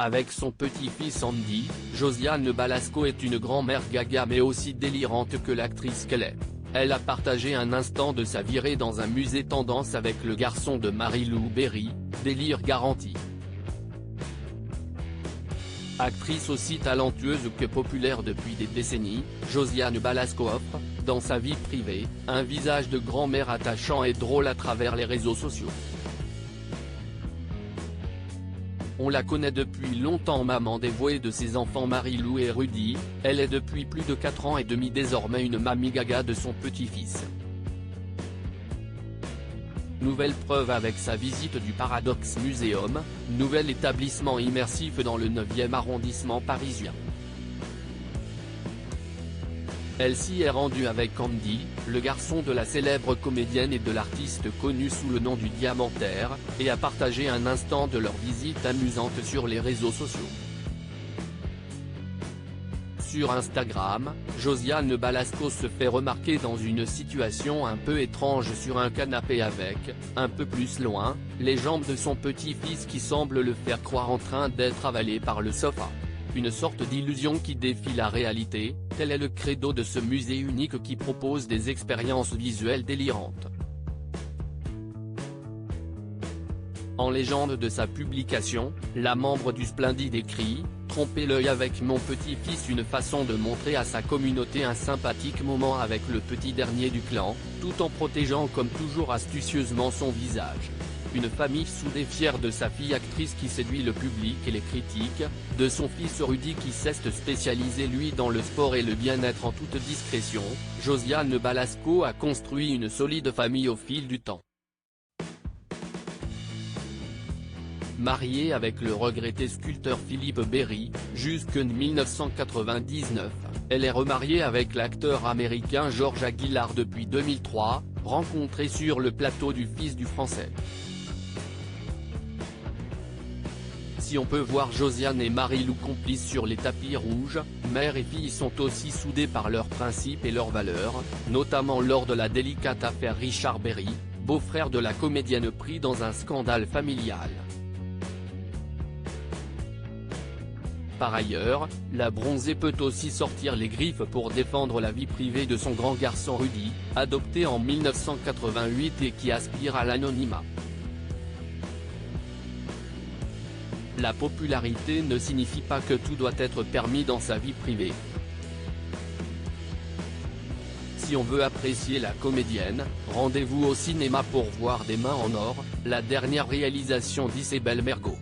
Avec son petit-fils Andy, Josiane Balasco est une grand-mère gaga mais aussi délirante que l'actrice qu'elle est. Elle a partagé un instant de sa virée dans un musée tendance avec le garçon de Marie-Lou Berry, délire garanti. Actrice aussi talentueuse que populaire depuis des décennies, Josiane Balasco offre, dans sa vie privée, un visage de grand-mère attachant et drôle à travers les réseaux sociaux. On la connaît depuis longtemps maman dévouée de ses enfants Marie-Lou et Rudy, elle est depuis plus de 4 ans et demi désormais une mamie gaga de son petit-fils. Nouvelle preuve avec sa visite du Paradox Museum, nouvel établissement immersif dans le 9e arrondissement parisien. Elle s'y est rendue avec Andy, le garçon de la célèbre comédienne et de l'artiste connu sous le nom du Diamantaire, et a partagé un instant de leur visite amusante sur les réseaux sociaux. Sur Instagram, Josiane Balasco se fait remarquer dans une situation un peu étrange sur un canapé avec, un peu plus loin, les jambes de son petit-fils qui semble le faire croire en train d'être avalé par le sofa. Une sorte d'illusion qui défie la réalité, tel est le credo de ce musée unique qui propose des expériences visuelles délirantes. En légende de sa publication, la membre du Splendide écrit « Tromper l'œil avec mon petit-fils », une façon de montrer à sa communauté un sympathique moment avec le petit dernier du clan, tout en protégeant comme toujours astucieusement son visage. Une famille soudée fière de sa fille actrice qui séduit le public et les critiques, de son fils Rudy qui s'est spécialisé lui dans le sport et le bien-être en toute discrétion, Josiane Balasco a construit une solide famille au fil du temps. Mariée avec le regretté sculpteur Philippe Berry, jusqu'en 1999, elle est remariée avec l'acteur américain George Aguilar depuis 2003, rencontré sur le plateau du Fils du Français. Si on peut voir Josiane et Marie-Lou complices sur les tapis rouges, mère et fille sont aussi soudées par leurs principes et leurs valeurs, notamment lors de la délicate affaire Richard Berry, beau-frère de la comédienne pris dans un scandale familial. Par ailleurs, la bronzée peut aussi sortir les griffes pour défendre la vie privée de son grand garçon Rudy, adopté en 1988 et qui aspire à l'anonymat. La popularité ne signifie pas que tout doit être permis dans sa vie privée. Si on veut apprécier la comédienne, rendez-vous au cinéma pour voir Des mains en or, la dernière réalisation d'Isabelle Mergo.